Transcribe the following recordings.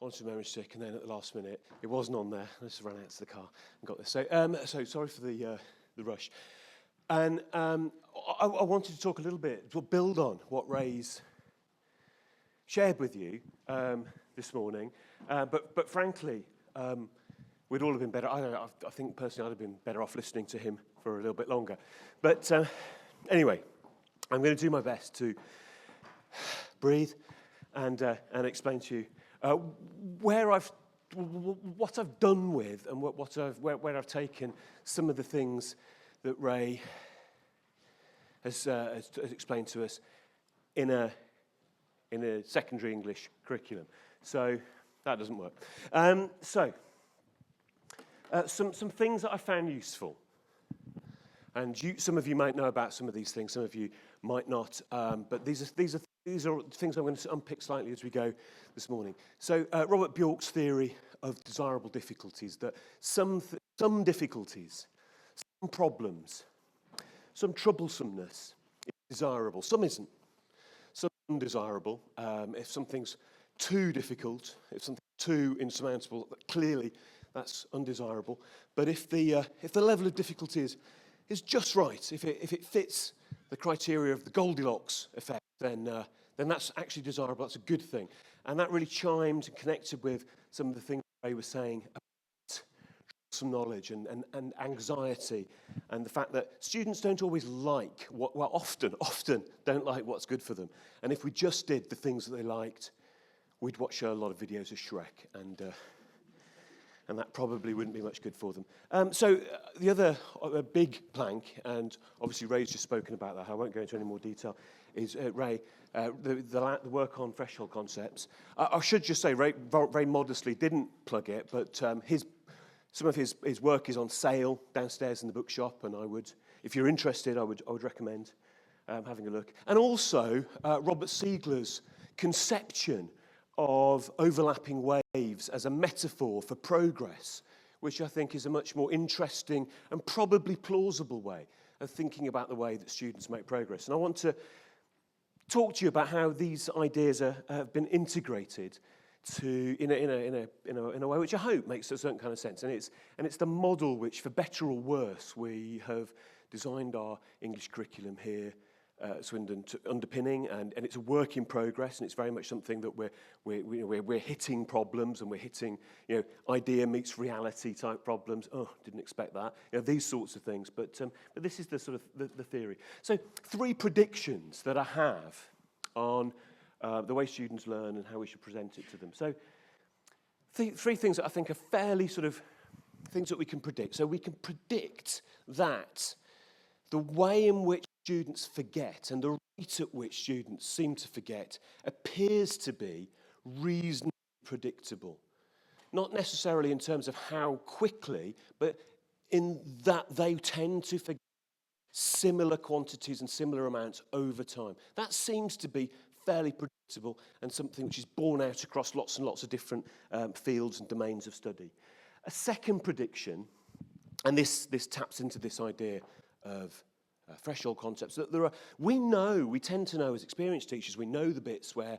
onto memory stick, and then at the last minute, it wasn't on there. I just ran out to the car and got this. So sorry for the rush. And I wanted to talk a little bit, to build on what Ray's shared with you this morning. But frankly, we'd all have been better. I think personally I'd have been better off listening to him for a little bit longer. But anyway, I'm going to do my best to breathe and explain to you what I've done with and where I've taken some of the things that Ray has explained to us in a secondary English curriculum. So that doesn't work. Some things that I found useful. And some of you might know about some of these things, some of you might not. But these are things I'm going to unpick slightly as we go this morning. So Robert Bjork's theory of desirable difficulties, that some difficulties, some problems, some troublesomeness is desirable. Some isn't. Some undesirable. If something's too difficult, if something's too insurmountable, clearly that's undesirable. But if the level of difficulty is just right, if it fits the criteria of the Goldilocks effect, then that's actually desirable. That's a good thing. And that really chimed and connected with some of the things Ray was saying about some knowledge and anxiety, and the fact that students don't always like often don't like what's good for them. And if we just did the things that they liked, we'd watch a lot of videos of Shrek, and that probably wouldn't be much good for them. So the other big plank, and obviously Ray's just spoken about that, I won't go into any more detail, is Ray, the work on threshold concepts. I should just say, Ray very modestly didn't plug it, but some of his work is on sale downstairs in the bookshop, and if you're interested, I would recommend having a look. And also Robert Siegler's conception of overlapping waves as a metaphor for progress, which I think is a much more interesting and probably plausible way of thinking about the way that students make progress. And I want to talk to you about how these ideas have been integrated in a way which I hope makes a certain kind of sense. And it's the model which, for better or worse, we have designed our English curriculum here Swindon underpinning, and it's a work in progress, and it's very much something that we're hitting problems, and we're hitting idea meets reality type problems. Oh, didn't expect that. These sorts of things. But this is the sort of the theory. So 3 predictions that I have on the way students learn and how we should present it to them. So 3 things that I think are fairly sort of things that we can predict. So we can predict that the way in which students forget and the rate at which students seem to forget appears to be reasonably predictable. Not necessarily in terms of how quickly, but in that they tend to forget similar quantities and similar amounts over time. That seems to be fairly predictable and something which is borne out across lots and lots of different fields and domains of study. A second prediction, and this taps into this idea of threshold concepts, that we tend to know as experienced teachers, we know the bits where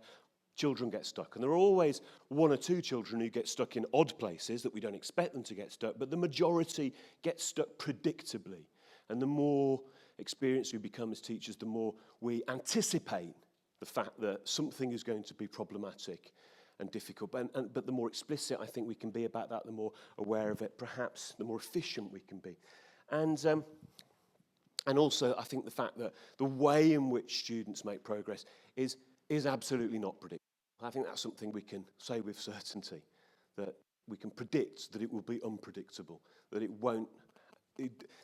children get stuck. And there are always 1 or 2 children who get stuck in odd places that we don't expect them to get stuck, but the majority get stuck predictably. And the more experienced we become as teachers, the more we anticipate the fact that something is going to be problematic and difficult. But the more explicit I think we can be about that, the more aware of it, perhaps the more efficient we can be. And also, I think the fact that the way in which students make progress is absolutely not predictable. I think that's something we can say with certainty, that we can predict that it will be unpredictable, that it won't.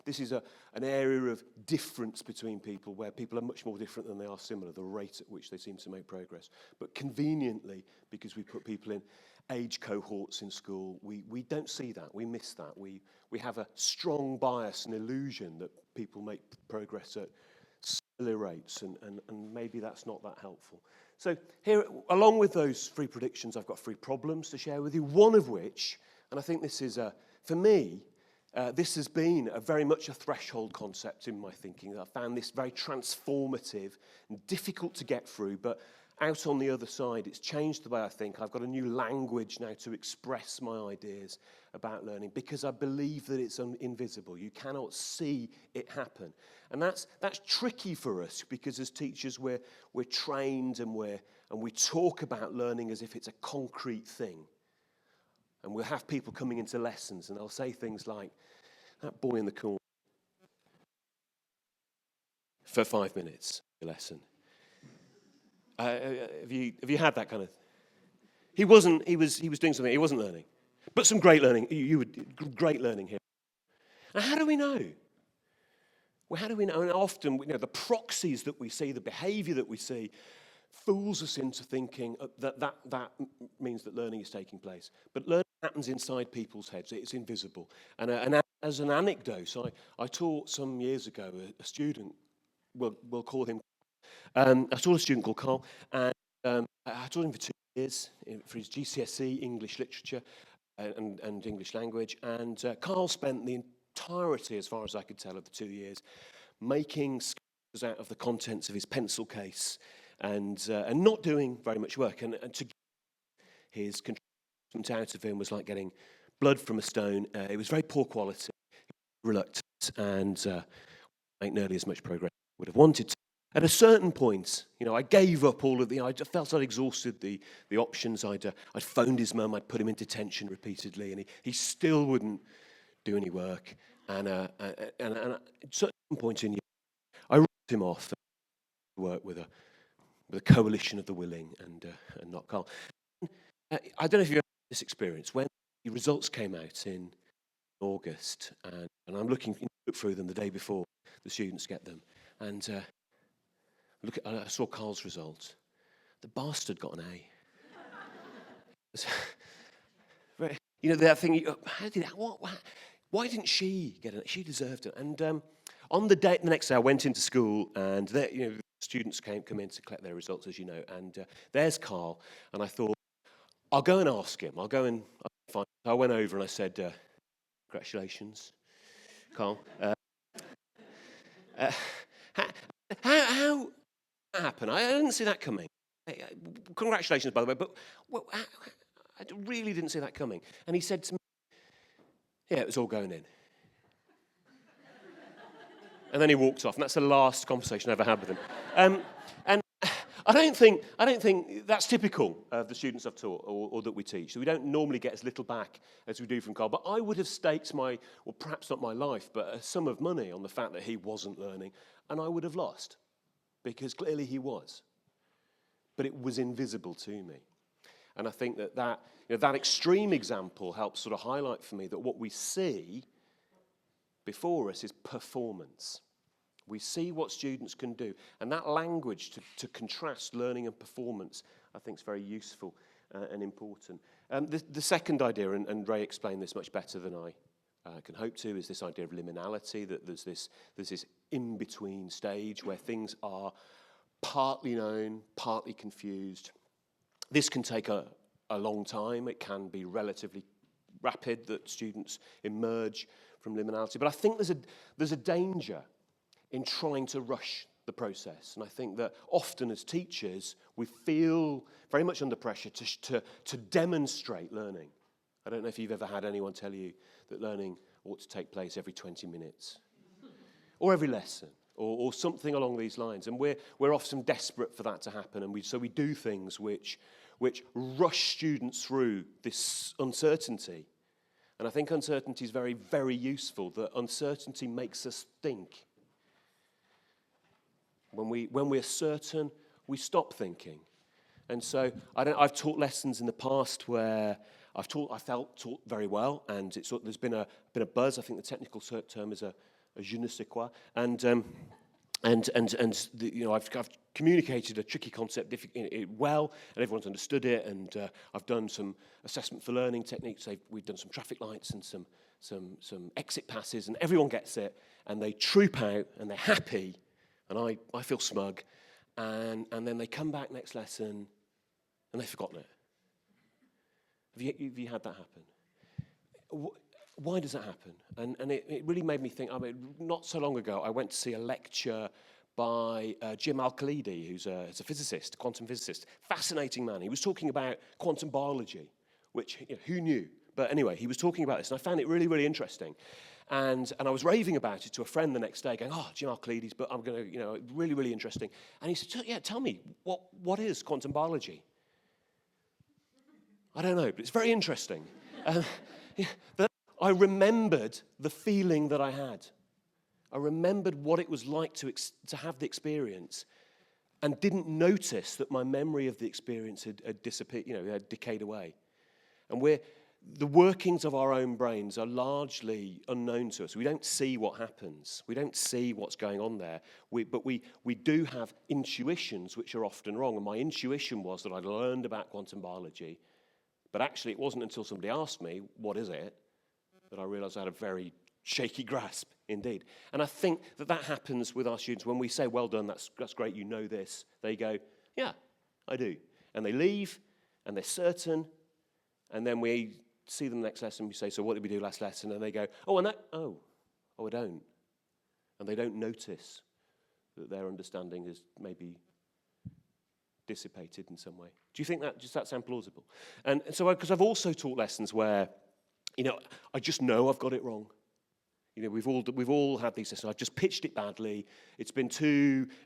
This is an area of difference between people where people are much more different than they are similar, the rate at which they seem to make progress. But conveniently, because we put people in age cohorts in school, we don't see that, we miss that. We have a strong bias and illusion that people make progress at similar rates, and maybe that's not that helpful. So here, along with those 3 predictions, I've got 3 problems to share with you, one of which, and I think this is, for me, this has been very much a threshold concept in my thinking. I found this very transformative and difficult to get through, but out on the other side, it's changed the way I think. I've got a new language now to express my ideas about learning because I believe that it's invisible. You cannot see it happen. And that's tricky for us because as teachers we're trained and we talk about learning as if it's a concrete thing. And we'll have people coming into lessons and they'll say things like, that boy in the corner for 5 minutes, a lesson. Have you had that kind of? He was doing something. He wasn't learning, but some great learning. You would great learning here. And how do we know? Well, how do we know? And often, the proxies that we see, the behaviour that we see, fools us into thinking that means that learning is taking place. But learning happens inside people's heads. It's invisible. And as an anecdote, I taught some years ago a student. We'll call him. I taught a student called Carl, and I taught him for 2 years for his GCSE English literature and English language. And Carl spent the entirety, as far as I could tell, of the 2 years, making sketches out of the contents of his pencil case and not doing very much work. And to get his contribution out of him was like getting blood from a stone. It was very poor quality, reluctant, and make nearly as much progress as I would have wanted to. At a certain point, I gave up all of I felt I'd exhausted the options. I'd phoned his mum, I'd put him in detention repeatedly, and he still wouldn't do any work. And at a certain point in I wrote him off to work with a coalition of the willing and not Carl. I don't know if you've ever had this experience. When the results came out in August, and I'm looking through them the day before the students get them, and I saw Carl's result. The bastard got an A. That thing. Why didn't she get it? She deserved it. And on the next day, I went into school, and students come in to collect their results, as you know. And there's Carl, and I thought, I'll go and ask him. I'll find. I went over and I said, "Congratulations, Carl. How happened? I didn't see that coming. Congratulations, by the way, but I really didn't see that coming." And he said to me, "Yeah, it was all going in." And then he walked off, and that's the last conversation I ever had with him. And I don't think that's typical of the students I've taught or that we teach. So we don't normally get as little back as we do from Carl. But I would have staked perhaps not my life, but a sum of money on the fact that he wasn't learning, and I would have lost. Because clearly he was. But it was invisible to me. And I think that extreme example helps sort of highlight for me that what we see before us is performance. We see what students can do. And that language to contrast learning and performance, I think, is very useful and important. The second idea, and Ray explained this much better than I can hope to, is this idea of liminality, that there's this in-between stage where things are partly known, partly confused. This can take a long time. It can be relatively rapid that students emerge from liminality. But I think there's a danger in trying to rush the process. And I think that often as teachers, we feel very much under pressure to demonstrate learning. I don't know if you've ever had anyone tell you that learning ought to take place every 20 minutes or every lesson or something along these lines. And we're often desperate for that to happen. And so we do things which rush students through this uncertainty. And I think uncertainty is very, very useful. That uncertainty makes us think. When we're certain, we stop thinking. And so I've taught lessons in the past where I felt taught very well, and there's been a buzz. I think the technical term is a je ne sais quoi, and I've communicated a tricky concept well, and everyone's understood it. And I've done some assessment for learning techniques. We've done some traffic lights and some exit passes, and everyone gets it, and they troop out, and they're happy, and I feel smug, and then they come back next lesson, and they've forgotten it. Have you had that happen? Why does that happen? And it really made me think. Not so long ago, I went to see a lecture by Jim Al-Khalidi, who's a physicist, quantum physicist. Fascinating man. He was talking about quantum biology, which, who knew? But anyway, he was talking about this, and I found it really, really interesting. And I was raving about it to a friend the next day, going, "Oh, Jim Al-Khalidi's, but I'm going to, really, really interesting." And he said, "Yeah, tell me, what is quantum biology?" I don't know, but it's very interesting. But I remembered the feeling that I had. I remembered what it was like to have the experience, and didn't notice that my memory of the experience had disappeared, had decayed away. And the workings of our own brains are largely unknown to us. We don't see what happens. We don't see what's going on there. But we do have intuitions which are often wrong. And my intuition was that I'd learned about quantum biology, but actually it wasn't until somebody asked me, "What is it?" that I realized I had a very shaky grasp indeed. And I think that happens with our students when we say, "Well done, that's great, you know this." They go, "Yeah, I do." And they leave, and they're certain, and then we see them next lesson, we say, "So what did we do last lesson?" And they go, I don't. And they don't notice that their understanding is maybe dissipated in some way. Do you think does that sound plausible? And so, because I've also taught lessons where, I just know I've got it wrong. We've all had these lessons. I've just pitched it badly. It's been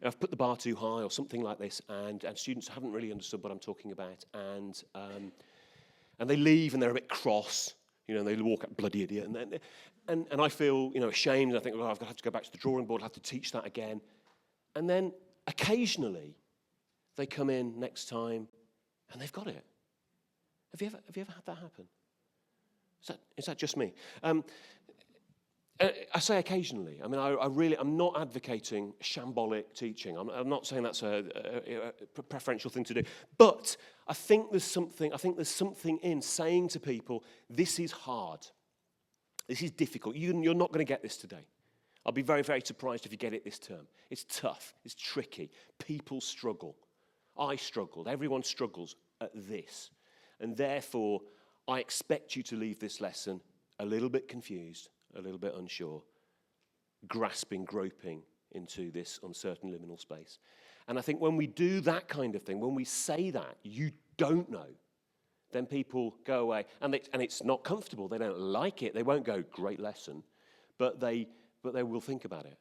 I've put the bar too high or something like this, and students haven't really understood what I'm talking about, and they leave and they're a bit cross, and they walk out, "Bloody idiot," and I feel, ashamed, and I think, "Oh, I've got to have to go back to the drawing board, have to teach that again." And then occasionally they come in next time and they've got it. Have you ever had that happen? Is that just me? I say occasionally. I mean, I'm not advocating shambolic teaching. I'm not saying that's a preferential thing to do. But I think there's something in saying to people, "This is hard. This is difficult. You're not going to get this today. I'll be very, very surprised if you get it this term. It's tough. It's tricky. People struggle. I struggled. Everyone struggles at this. And therefore, I expect you to leave this lesson a little bit confused, a little bit unsure, groping into this uncertain liminal space." And I think when we do that kind of thing, when we say that, "You don't know," then people go away, and it's not comfortable. They don't like it. They won't go, "Great lesson," but they will think about it.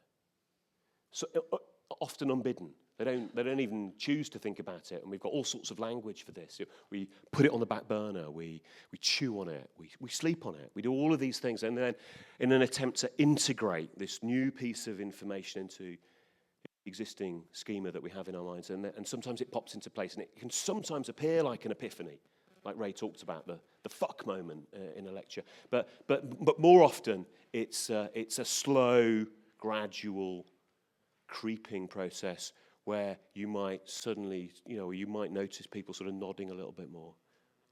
So often unbidden. They don't even choose to think about it, and we've got all sorts of language for this. We put it on the back burner, we chew on it, we sleep on it, we do all of these things, and then in an attempt to integrate this new piece of information into the existing schema that we have in our minds, and sometimes it pops into place, and it can sometimes appear like an epiphany, like Ray talked about the fuck moment in a lecture, but more often it's a slow, gradual, creeping process where you might suddenly, you might notice people sort of nodding a little bit more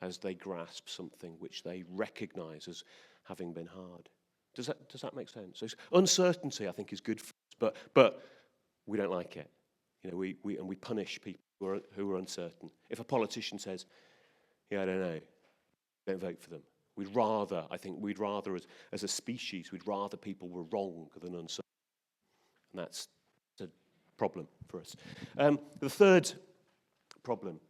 as they grasp something which they recognize as having been hard. Does that make sense? So uncertainty, I think, is good for us, but we don't like it. We punish people who are uncertain. If a politician says, "Yeah, I don't know," don't vote for them. We'd rather as a species, we'd rather people were wrong than uncertain. And that's a problem for us. The third problem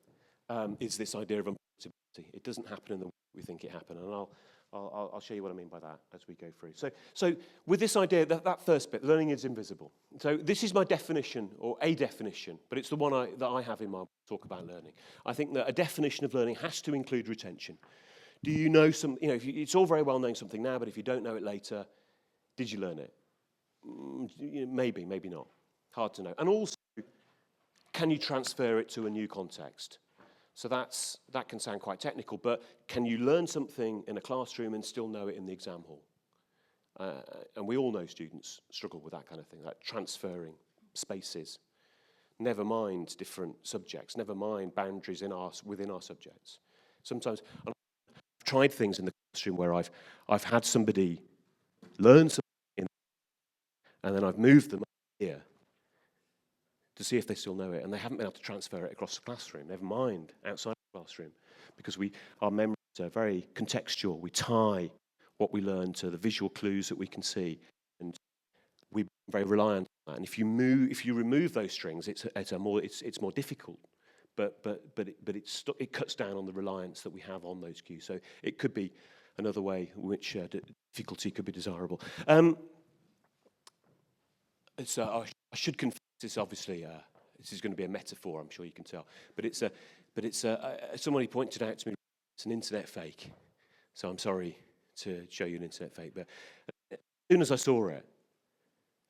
is this idea of unpredictability. It doesn't happen in the way we think it happened, and I'll show you what I mean by that as we go through. So with this idea, that first bit, learning is invisible. So this is my definition, or a definition, but it's the one that I have in my talk about learning. I think that a definition of learning has to include retention. Do you know it's all very well knowing something now, but if you don't know it later, did you learn it? Maybe, maybe not. Hard to know. And also, can you transfer it to a new context? So that can sound quite technical, but can you learn something in a classroom and still know it in the exam hall? And we all know students struggle with that kind of thing, like transferring spaces. Never mind different subjects, never mind boundaries within our subjects. Sometimes I've tried things in the classroom where I've had somebody learn something, and then I've moved them here to see if they still know it, and they haven't been able to transfer it across the classroom, never mind outside the classroom, because our memories are very contextual. We tie what we learn to the visual clues that we can see, and we're very reliant And if you remove those strings, it's more difficult. But it cuts down on the reliance that we have on those cues. So it could be another way in which difficulty could be desirable. I should confess this. Obviously, this is going to be a metaphor. I'm sure you can tell. But somebody pointed out to me it's an internet fake. So I'm sorry to show you an internet fake. But as soon as I saw it,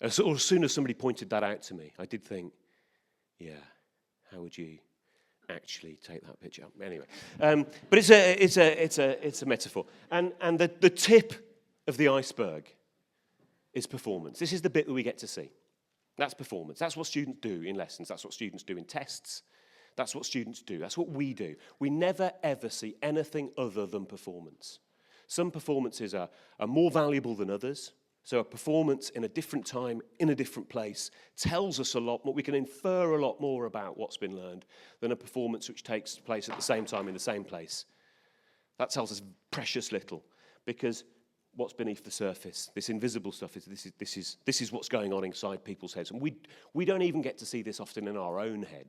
or as soon as somebody pointed that out to me, I did think, yeah, how would you actually take that picture? Anyway, but it's a metaphor, and the tip of the iceberg is performance. This is the bit that we get to see. That's performance. That's what students do in lessons. That's what students do in tests. That's what students do. That's what we do. We never ever see anything other than performance. Some performances are more valuable than others. So a performance in a different time, in a different place, tells us a lot more. We can infer a lot more about what's been learned than a performance which takes place at the same time in the same place. That tells us precious little, because what's beneath the surface, this invisible stuff, this is what's going on inside people's heads. And we don't even get to see this often in our own head,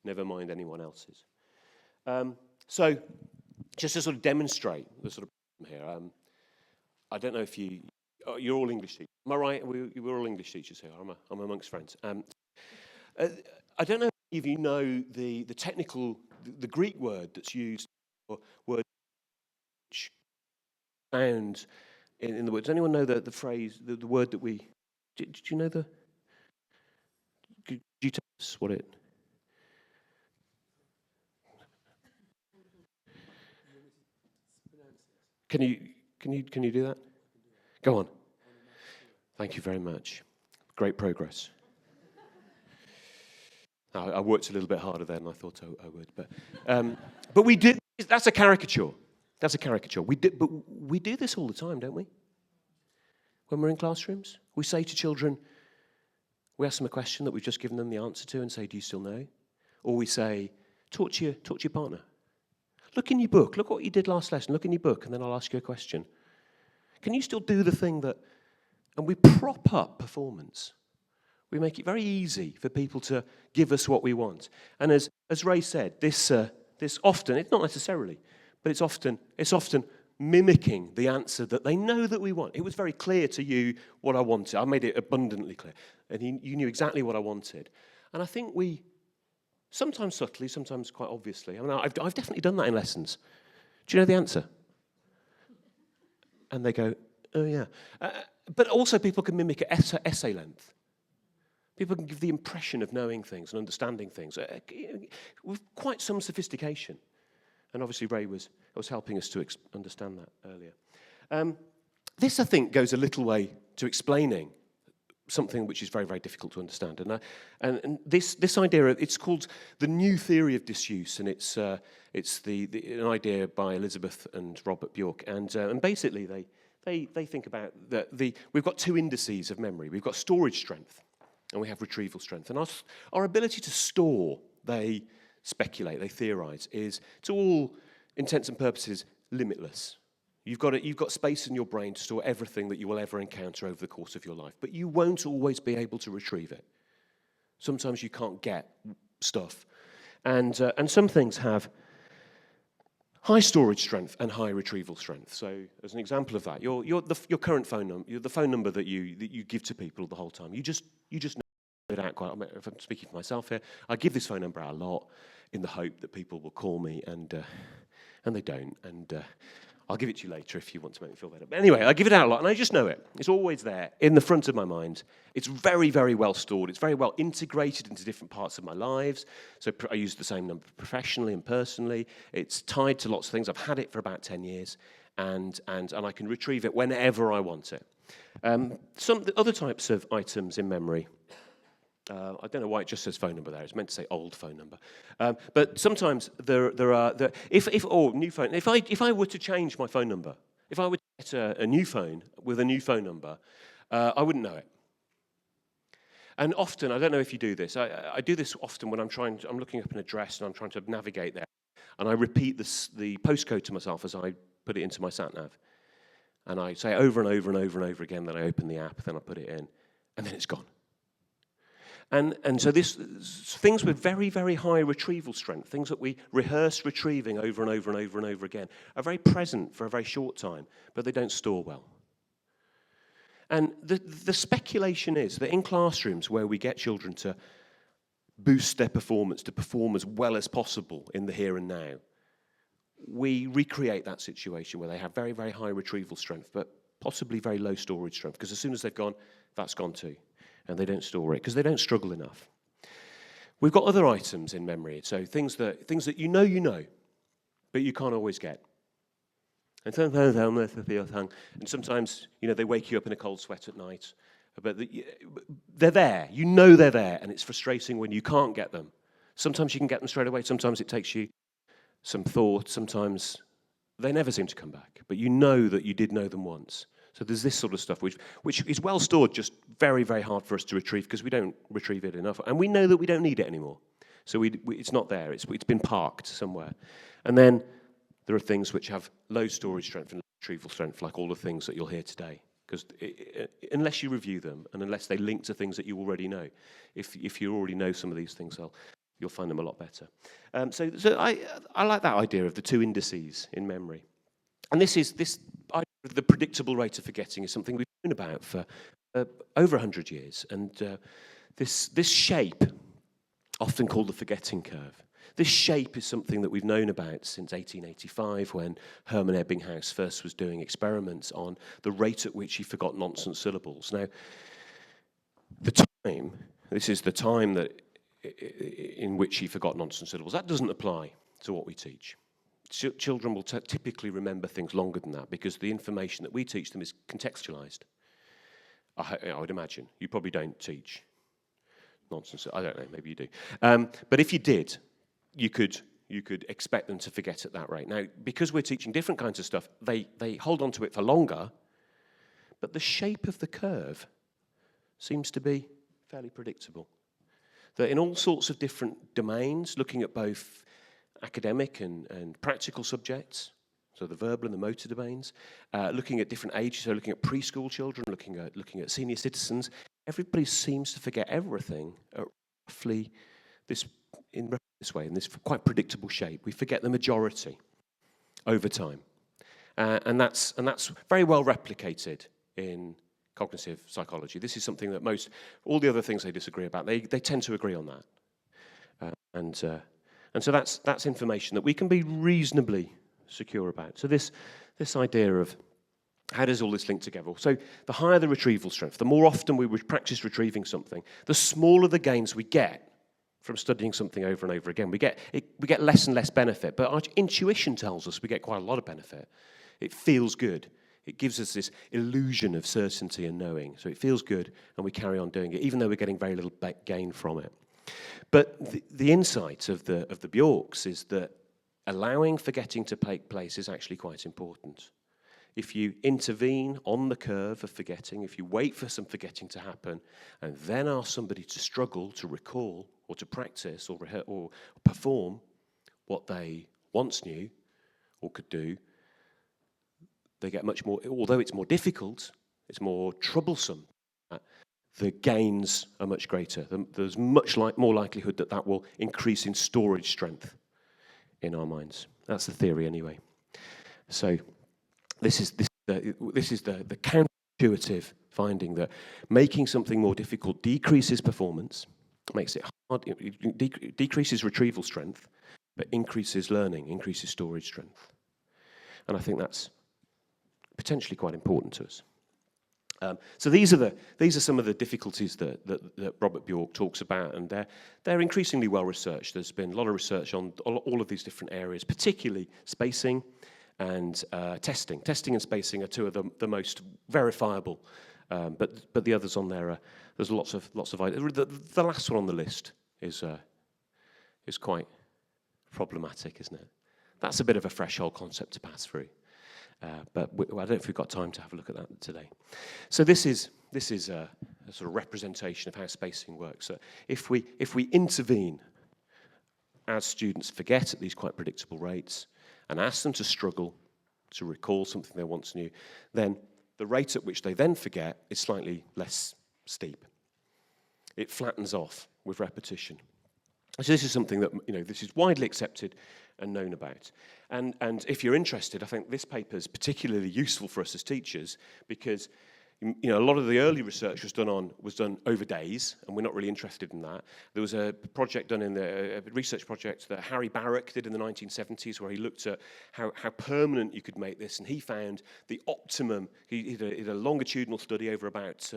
never mind anyone else's. So just to sort of demonstrate the sort of problem here, I don't know if you're all English teachers. Am I right? We're all English teachers here. I'm amongst friends. I don't know if you know the technical, the Greek word that's used for word which found in the word. Does anyone know the phrase, the word that we... Did you know the... Could you tell us what it... Can you do that? Go on. Thank you very much. Great progress. I worked a little bit harder than I thought I would, but we did. That's a caricature. That's a caricature. But we do this all the time, don't we? When we're in classrooms, we say to children, we ask them a question that we've just given them the answer to, and say, "Do you still know?" Or we say, "Talk to your partner. Look in your book. Look what you did last lesson. Look in your book, and then I'll ask you a question. Can you still do the thing that..." And we prop up performance. We make it very easy for people to give us what we want. And as Ray said, this often, it's not necessarily, but it's often mimicking the answer that they know that we want. It was very clear to you what I wanted. I made it abundantly clear. And you knew exactly what I wanted. And I think we, sometimes subtly, sometimes quite obviously, I mean, I've definitely done that in lessons. Do you know the answer? And they go, "Oh, yeah." But also people can mimic at essay length. People can give the impression of knowing things and understanding things with quite some sophistication. And obviously Ray was helping us to understand that earlier. This, I think, goes a little way to explaining something which is very, very difficult to understand. And this idea, it's called the new theory of disuse, and it's an idea by Elizabeth and Robert Bjork. And basically they think about we've got two indices of memory. We've got storage strength, and we have retrieval strength. And our ability to store, they speculate, they theorize, is, to all intents and purposes, limitless. You've got space in your brain to store everything that you will ever encounter over the course of your life, but you won't always be able to retrieve it. Sometimes you can't get stuff. And some things have high storage strength and high retrieval strength. So, as an example of that, your current phone number, the phone number that you give to people the whole time, you just know it out quite. If I'm speaking for myself here, I give this phone number out a lot in the hope that people will call me, and they don't. And I'll give it to you later if you want to make me feel better. But anyway, I give it out a lot, and I just know it. It's always there in the front of my mind. It's very, very well stored. It's very well integrated into different parts of my lives. So I use the same number professionally and personally. It's tied to lots of things. I've had it for about 10 years, and I can retrieve it whenever I want it. Some other types of items in memory. I don't know why it just says phone number there. It's meant to say old phone number. But sometimes there are new phone. If I were to change my phone number, if I were to get a new phone with a new phone number, I wouldn't know it. And often, I don't know if you do this. I do this often when I'm looking up an address and I'm trying to navigate there, and I repeat the postcode to myself as I put it into my sat nav, and I say over and over and over and over again. Then I open the app, then I put it in, and then it's gone. And so things with very, very high retrieval strength, things that we rehearse retrieving over and over and over and over again, are very present for a very short time, but they don't store well. And the speculation is that in classrooms where we get children to boost their performance, to perform as well as possible in the here and now, we recreate that situation where they have very, very high retrieval strength, but possibly very low storage strength, because as soon as they've gone, that's gone too. And they don't store it because they don't struggle enough. We've got other items in memory, so things that you know, but you can't always get. And sometimes they wake you up in a cold sweat at night, but they're there. You know they're there, and it's frustrating when you can't get them. Sometimes you can get them straight away. Sometimes it takes you some thought. Sometimes they never seem to come back, but you know that you did know them once. So there's this sort of stuff which is well stored, just very, very hard for us to retrieve because we don't retrieve it enough. And we know that we don't need it anymore. So it's not there. It's been parked somewhere. And then there are things which have low storage strength and retrieval strength, like all the things that you'll hear today. Because unless you review them and unless they link to things that you already know, if you already know some of these things, you'll find them a lot better. So I like that idea of the two indices in memory. And this idea of the predictable rate of forgetting is something we've known about for over 100 years. And this shape, often called the forgetting curve, this shape is something that we've known about since 1885 when Hermann Ebbinghaus first was doing experiments on the rate at which he forgot nonsense syllables. Now, this is the time that in which he forgot nonsense syllables. That doesn't apply to what we teach. Children will typically remember things longer than that because the information that we teach them is contextualized. I would imagine. You probably don't teach nonsense. I don't know, maybe you do. But if you did, you could expect them to forget at that rate. Now, because we're teaching different kinds of stuff, they hold on to it for longer, but the shape of the curve seems to be fairly predictable. That in all sorts of different domains, looking at both academic and practical subjects, so the verbal and the motor domains, looking at different ages, so looking at preschool children, looking at senior citizens, everybody seems to forget everything at roughly this way, in this quite predictable shape. We forget the majority over time. And that's very well replicated in cognitive psychology. This is something that all the other things they disagree about, they tend to agree on that. And so that's information that we can be reasonably secure about. So this idea of how does all this link together? So the higher the retrieval strength, the more often we would practice retrieving something, the smaller the gains we get from studying something over and over again. We get less and less benefit, but our intuition tells us we get quite a lot of benefit. It feels good. It gives us this illusion of certainty and knowing. So it feels good, and we carry on doing it, even though we're getting very little gain from it. But the insight of the Bjorks is that allowing forgetting to take place is actually quite important. If you intervene on the curve of forgetting, if you wait for some forgetting to happen, and then ask somebody to struggle to recall or to practice or perform what they once knew or could do, they get much more, although it's more difficult, it's more troublesome, the gains are much greater. There's much more likelihood that will increase in storage strength in our minds. That's the theory anyway. So this is the counterintuitive finding that making something more difficult decreases performance, makes it hard, it decreases retrieval strength, but increases learning, increases storage strength. And I think that's potentially quite important to us. So these are some of the difficulties that Robert Bjork talks about, and they're increasingly well researched. There's been a lot of research on all of these different areas, particularly spacing and testing. Testing and spacing are two of the most verifiable, but the others on there there's lots of ideas. The last one on the list is quite problematic, isn't it? That's a bit of a threshold concept to pass through. But I don't know if we've got time to have a look at that today. So this is a sort of representation of how spacing works. So if we intervene as students forget at these quite predictable rates and ask them to struggle to recall something they once knew, then the rate at which they then forget is slightly less steep. It flattens off with repetition. So this is something that, this is widely accepted and known about. And if you're interested, I think this paper is particularly useful for us as teachers because, a lot of the early research was done over days, and we're not really interested in that. There was a project done a research project that Harry Barrack did in the 1970s, where he looked at how permanent you could make this, and he found the optimum. He did a longitudinal study over about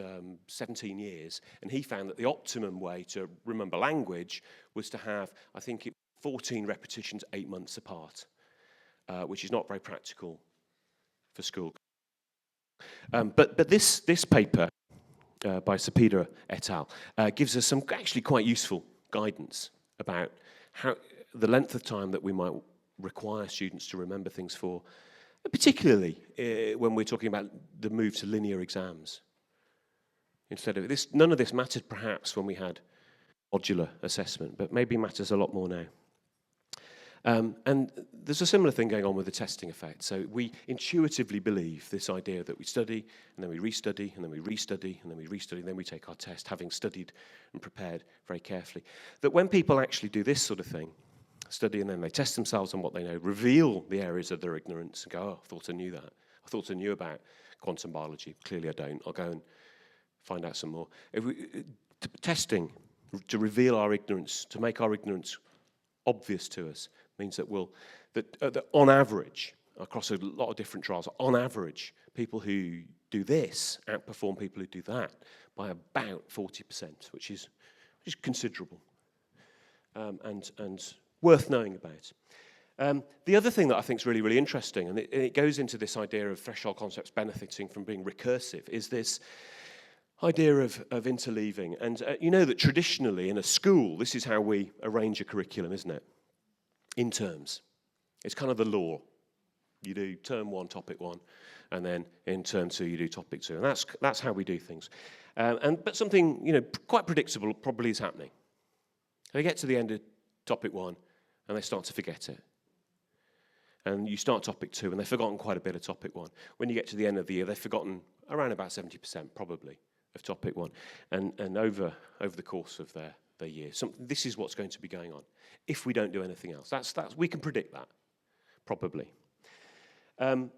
17 years, and he found that the optimum way to remember language was to have, I think, 14 repetitions 8 months apart, which is not very practical for school. But this paper by Sapeda et al. Gives us some actually quite useful guidance about how the length of time that we might require students to remember things for, particularly when we're talking about the move to linear exams. Instead of this, none of this mattered perhaps when we had modular assessment, but maybe matters a lot more now. And there's a similar thing going on with the testing effect. So we intuitively believe this idea that we study, and then we restudy, and then we restudy, and then we restudy, and then we take our test, having studied and prepared very carefully. That when people actually do this sort of thing, study and then they test themselves on what they know, reveal the areas of their ignorance, and go, oh, I thought I knew that. I thought I knew about quantum biology. Clearly I don't. I'll go and find out some more. Testing to reveal our ignorance, to make our ignorance obvious to us, means that that on average, across a lot of different trials, on average, people who do this outperform people who do that by about 40%, which is considerable and worth knowing about. The other thing that I think is really, really interesting, and it goes into this idea of threshold concepts benefiting from being recursive, is this idea of interleaving. And you know that traditionally in a school, this is how we arrange a curriculum, isn't it? In terms. It's kind of the law. You do term 1, topic 1, and then in term 2 you do topic 2. And that's how we do things. But something quite predictable probably is happening. They get to the end of topic 1 and they start to forget it. And you start topic 2 and they've forgotten quite a bit of topic 1. When you get to the end of the year, they've forgotten around about 70% probably of topic 1. And over the course of their year, this is what's going to be going on if we don't do anything else. That's we can predict that, probably. But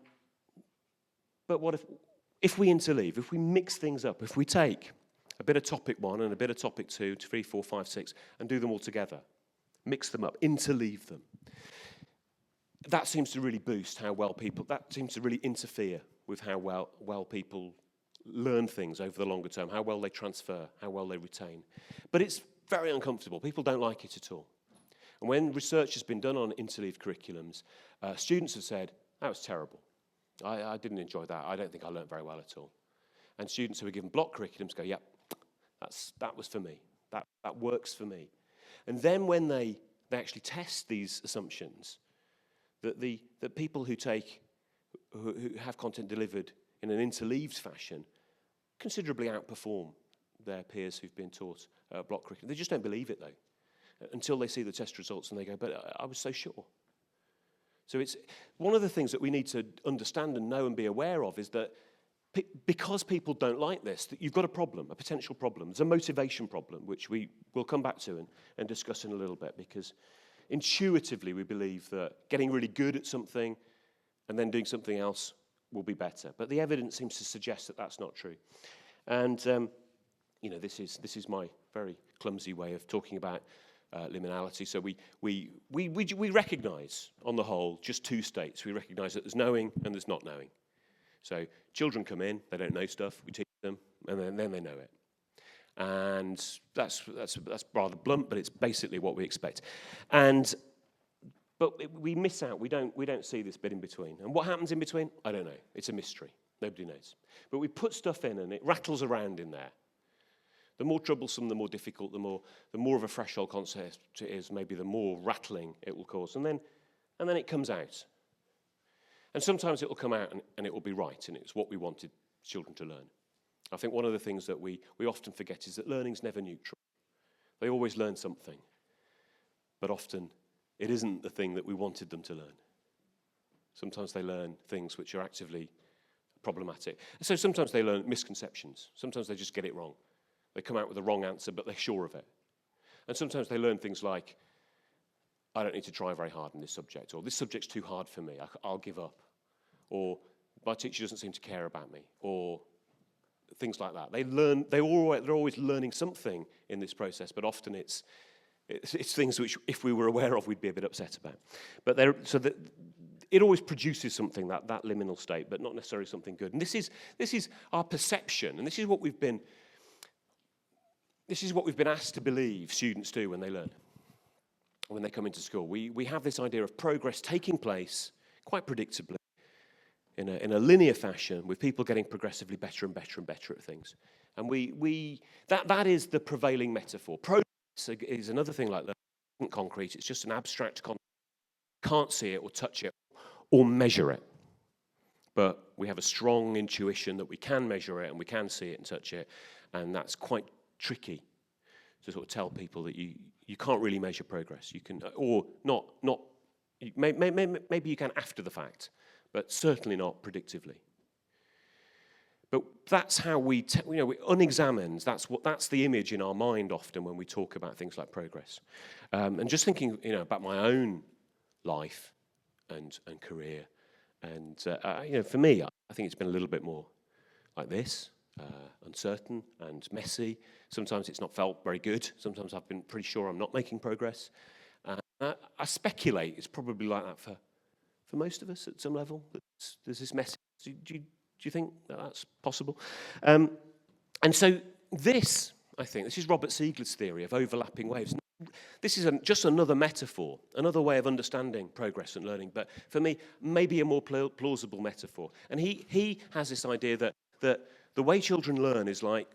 what if we interleave, if we mix things up, if we take a bit of topic 1 and a bit of topic 2, 3, 4, 5, 6, and do them all together, mix them up, interleave them, that seems to really boost how well people, that seems to really interfere with how well people learn things over the longer term, how well they transfer, how well they retain. But it's very uncomfortable. People don't like it at all. And when research has been done on interleaved curriculums, students have said, that was terrible. I didn't enjoy that. I don't think I learned very well at all. And students who are given block curriculums go, yep, that was for me. That works for me. And then when they actually test these assumptions, that people who have content delivered in an interleaved fashion considerably outperform their peers who've been taught block curriculum. They just don't believe it, though, until they see the test results and they go, but I was so sure. So it's one of the things that we need to understand and know and be aware of is that because people don't like this, that you've got a problem, a potential problem. There's a motivation problem, which we will come back to and discuss in a little bit, because intuitively we believe that getting really good at something and then doing something else will be better. But the evidence seems to suggest that that's not true. And, this is my very clumsy way of talking about liminality. So we recognise, on the whole, just two states. We recognise that there's knowing and there's not knowing. So children come in, they don't know stuff, we teach them, and then they know it. And that's rather blunt, but it's basically what we expect. But we miss out. We don't see this bit in between. And what happens in between? I don't know. It's a mystery. Nobody knows. But we put stuff in, and it rattles around in there. The more troublesome, the more difficult, the more of a threshold concept it is, maybe the more rattling it will cause. And then it comes out. And sometimes it will come out and it will be right, and it's what we wanted children to learn. I think one of the things that we often forget is that learning's never neutral. They always learn something, but often it isn't the thing that we wanted them to learn. Sometimes they learn things which are actively problematic. And so sometimes they learn misconceptions. Sometimes they just get it wrong. They come out with the wrong answer, but they're sure of it. And sometimes they learn things like, I don't need to try very hard in this subject, or this subject's too hard for me, I'll give up, or my teacher doesn't seem to care about me, or things like that. They're always learning something in this process, but often it's things which, if we were aware of, we'd be a bit upset about. But it always produces something, that liminal state, but not necessarily something good. And this is our perception, and this is what we've been asked to believe students do when they learn, when they come into school. We have this idea of progress taking place quite predictably in a linear fashion, with people getting progressively better and better and better at things. And that is the prevailing metaphor. Progress is another thing like that. It isn't concrete, it's just an abstract concept. Can't see it or touch it or measure it. But we have a strong intuition that we can measure it and we can see it and touch it, and that's quite tricky to sort of tell people that you can't really measure progress. You can, or not. Maybe you can after the fact, but certainly not predictively. But that's how we unexamined. That's the image in our mind often when we talk about things like progress. And just thinking, about my own life and career, and for me, I think it's been a little bit more like this. Uncertain and messy. Sometimes it's not felt very good. Sometimes I've been pretty sure I'm not making progress. I speculate it's probably like that for most of us at some level. There's this message. Do you think that's possible? And so this, I think, this is Robert Siegler's theory of overlapping waves. This is just another metaphor, another way of understanding progress and learning, but for me, maybe a more plausible metaphor. And he has this idea that the way children learn is like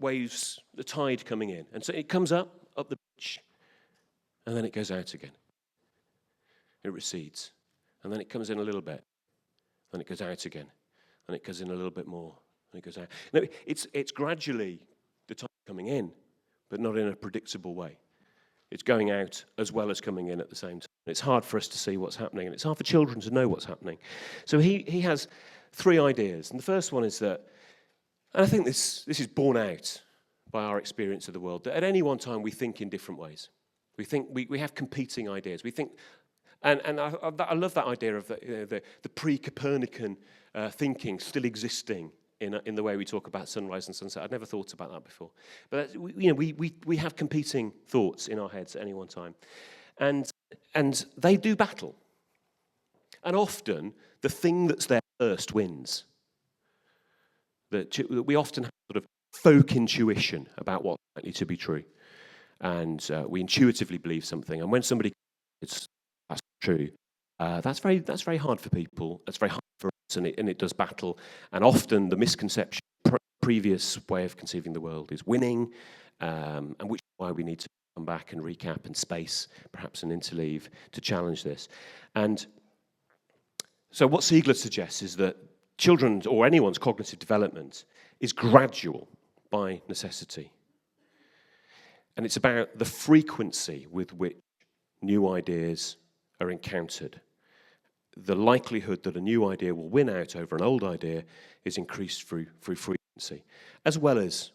waves, the tide coming in. And so it comes up the beach, and then it goes out again. It recedes. And then it comes in a little bit, and it goes out again. And it goes in a little bit more, and it goes out. No, it's gradually the tide coming in, but not in a predictable way. It's going out as well as coming in at the same time. It's hard for us to see what's happening, and it's hard for children to know what's happening. So he has 3 ideas. And the first one is that, and I think this is borne out by our experience of the world, that at any one time we think in different ways. We think we have competing ideas. We think, and I love that idea of the pre-Copernican thinking still existing in the way we talk about sunrise and sunset. I'd never thought about that before. But we have competing thoughts in our heads at any one time, and they do battle. And often the thing that's there first wins. That we often have sort of folk intuition about what's likely to be true, and we intuitively believe something. And when somebody says that's true, that's very hard for people. That's very hard for us, and it does battle. And often the misconception, previous way of conceiving the world, is winning, and which is why we need to come back and recap and space, perhaps an interleave, to challenge this. And so what Siegler suggests is that children's or anyone's cognitive development is gradual by necessity. And it's about the frequency with which new ideas are encountered. The likelihood that a new idea will win out over an old idea is increased through frequency, as well as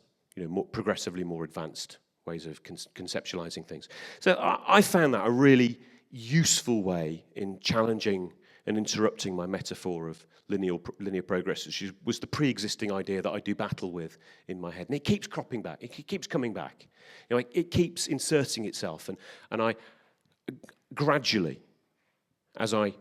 progressively more advanced ways of conceptualizing things. So I found that a really useful way in challenging and interrupting my metaphor of linear progress, which was the pre-existing idea that I do battle with in my head. And it keeps cropping back. It keeps coming back. It keeps inserting itself. And I gradually, as I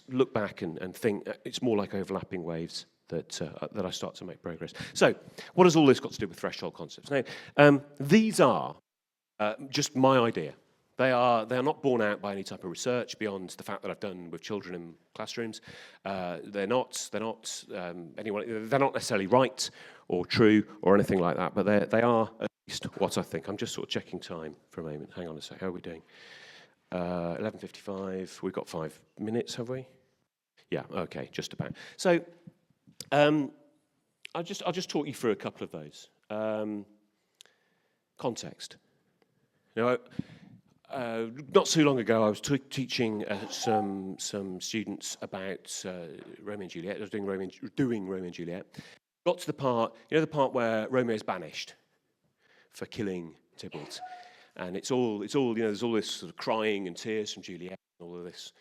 look back and think, it's more like overlapping waves that I start to make progress. So what has all this got to do with threshold concepts? Now, these are just my idea. They are not borne out by any type of research beyond the fact that I've done with children in classrooms. They're not necessarily right or true or anything like that, but they are at least what I think. I'm just sort of checking time for a moment. Hang on a sec. How are we doing? 11:55. We've got 5 minutes, have we? Yeah. Okay. Just about. So, I'll just talk you through a couple of those. Context. Not too long ago, I was teaching some students about Romeo and Juliet. I was doing Romeo and Juliet, got to the part, the part where Romeo's banished for killing Tybalt. And it's all, there's all this sort of crying and tears from Juliet and all of this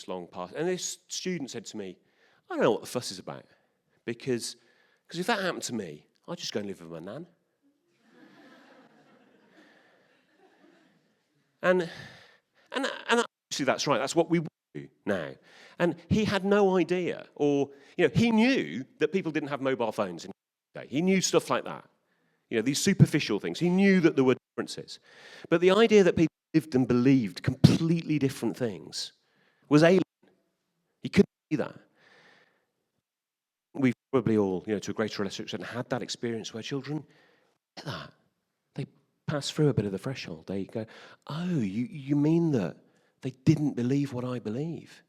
long part. And this student said to me, I don't know what the fuss is about, because if that happened to me, I'd just go and live with my nan. and obviously that's right, that's what we do now. And he had no idea, or, he knew that people didn't have mobile phones in the day. He knew stuff like that. These superficial things. He knew that there were differences. But the idea that people lived and believed completely different things was alien. He couldn't see that. We've probably all, to a greater or lesser extent, had that experience where children get that. They pass through a bit of the threshold. They go, oh, you mean that they didn't believe what I believe?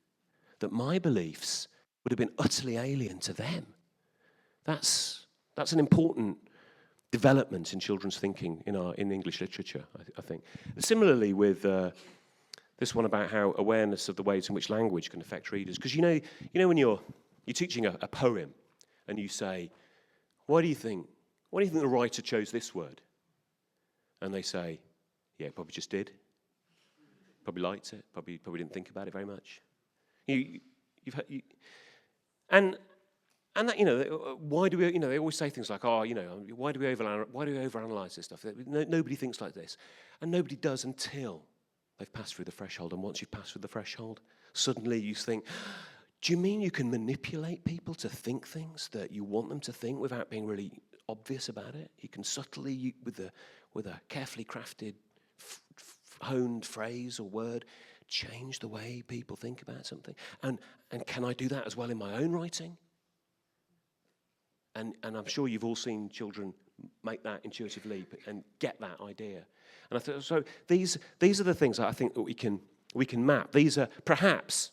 That my beliefs would have been utterly alien to them? That's an important development in children's thinking in English literature, I think. Similarly with this one about how awareness of the ways in which language can affect readers. Because when you're teaching a poem and you say, why do you think the writer chose this word? And they say, yeah, probably just did. Probably liked it. Probably didn't think about it very much. And that, why do we, they always say things like, why do we overanalyze this stuff? Nobody thinks like this. And nobody does until they've passed through the threshold. And once you've passed through the threshold, suddenly you think, do you mean you can manipulate people to think things that you want them to think without being really obvious about it? You can subtly, with a carefully crafted, honed phrase or word, change the way people think about something. And can I do that as well in my own writing? And I'm sure you've all seen children make that intuitive leap and get that idea. And so these are the things that I think that we can map. These are perhaps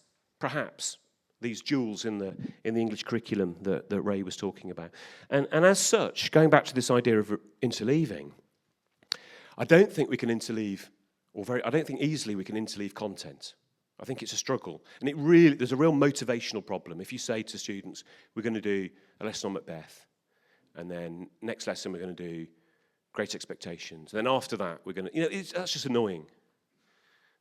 these jewels in the English curriculum that Ray was talking about. And as such, going back to this idea of interleaving, I don't think we can interleave, I don't think easily we can interleave content. I think it's a struggle. And there's a real motivational problem. If you say to students, we're going to do a lesson on Macbeth, and then next lesson we're going to do Great Expectations, and then after that we're going to, that's just annoying.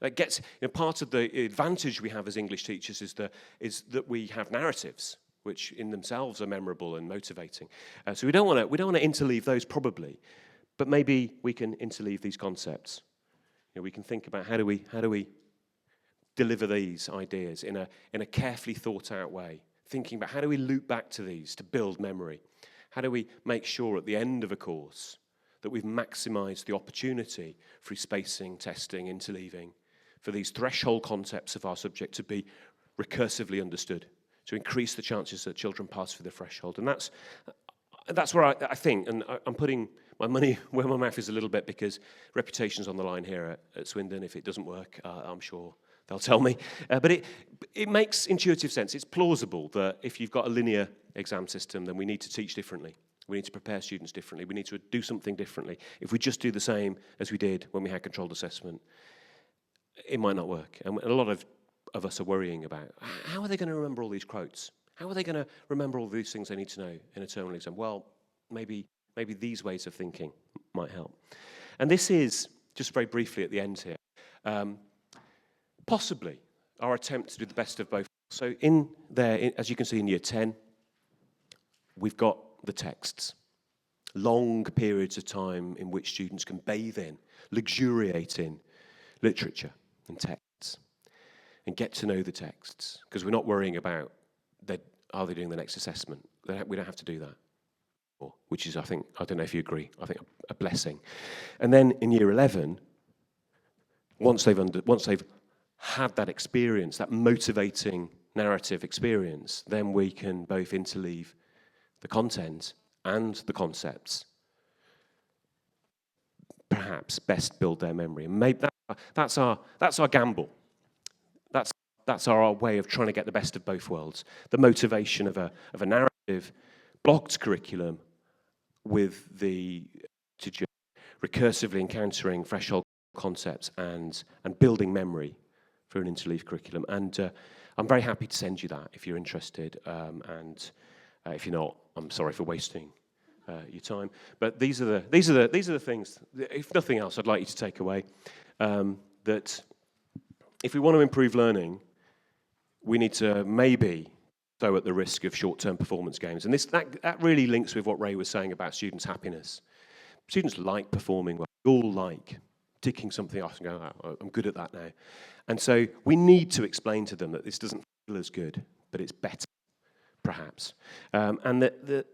That gets, part of the advantage we have as English teachers is that we have narratives, which in themselves are memorable and motivating. So we don't want to interleave those probably, but maybe we can interleave these concepts. We can think about how do we deliver these ideas in a carefully thought out way, thinking about how do we loop back to these to build memory? How do we make sure at the end of a course that we've maximized the opportunity through spacing, testing, interleaving, for these threshold concepts of our subject to be recursively understood, to increase the chances that children pass through the threshold? And that's where I think, and I'm putting my money where my mouth is a little bit, because reputation's on the line here at Swindon. If it doesn't work, I'm sure they'll tell me. But it makes intuitive sense. It's plausible that if you've got a linear exam system, then we need to teach differently. We need to prepare students differently. We need to do something differently. If we just do the same as we did when we had controlled assessment, it might not work. And a lot of us are worrying about, how are they going to remember all these quotes? How are they going to remember all these things they need to know in a terminal exam? Well, maybe these ways of thinking might help. And this is, just very briefly at the end here, possibly our attempt to do the best of both. So in there, as you can see in year 10, we've got the texts. Long periods of time in which students can bathe in, luxuriate in literature and texts, and get to know the texts, because we're not worrying about are they doing the next assessment. We don't have to do that, which is, I don't know if you agree, I think a blessing. And then in year 11, once they've had that experience, that motivating narrative experience, then we can both interleave the content and the concepts, perhaps best build their memory. And maybe that's our gamble. That's our way of trying to get the best of both worlds. The motivation of a narrative, blocked curriculum with the recursively encountering threshold concepts and building memory for an interleaved curriculum. And I'm very happy to send you that if you're interested. And if you're not, I'm sorry for wasting your time. But these are the things. If nothing else, I'd like you to take away that if we want to improve learning, we need to maybe go at the risk of short-term performance games. And that really links with what Ray was saying about students' happiness. Students like performing well. We all like ticking something off and going, oh, I'm good at that now. And so we need to explain to them that this doesn't feel as good, but it's better, perhaps. And that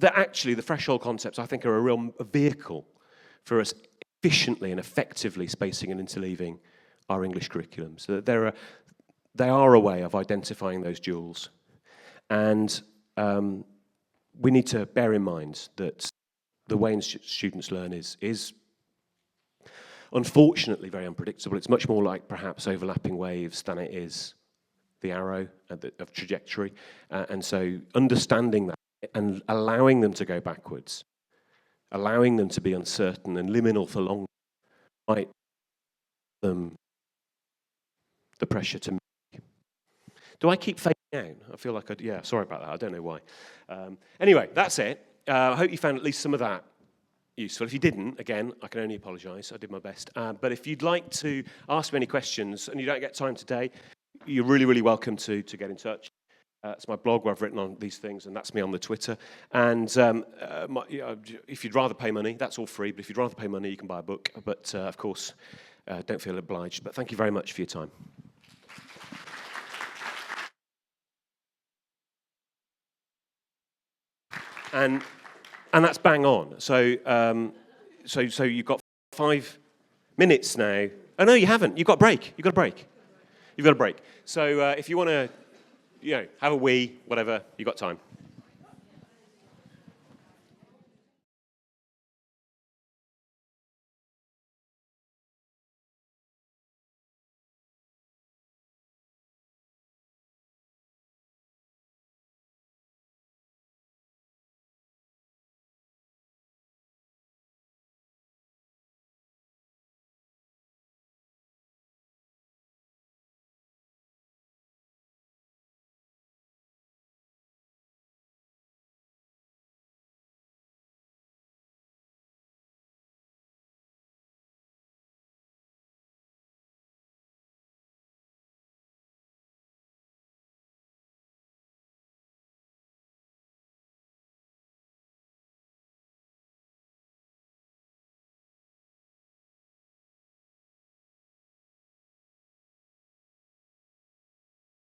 actually the threshold concepts, I think, are a real vehicle for us efficiently and effectively spacing and interleaving our English curriculum. So that they are a way of identifying those jewels. And we need to bear in mind that the way students learn is unfortunately very unpredictable. It's much more like perhaps overlapping waves than it is the arrow of trajectory. And so understanding that and allowing them to go backwards, allowing them to be uncertain and liminal for long, might the pressure to make. Do I keep fading out? I feel like yeah, sorry about that. I don't know why. Anyway, that's it. I hope you found at least some of that useful. If you didn't, again, I can only apologise. I did my best. But if you'd like to ask me any questions and you don't get time today, you're really, really welcome to get in touch. It's my blog where I've written on these things, and that's me on the Twitter. And if you'd rather pay money, that's all free. But if you'd rather pay money, you can buy a book. But, of course, don't feel obliged. But thank you very much for your time. And that's bang on. So so you've got 5 minutes now. Oh, no, you haven't. You've got a break. You've got a break. You've got a break. So if you want to, have a wee, whatever, you've got time.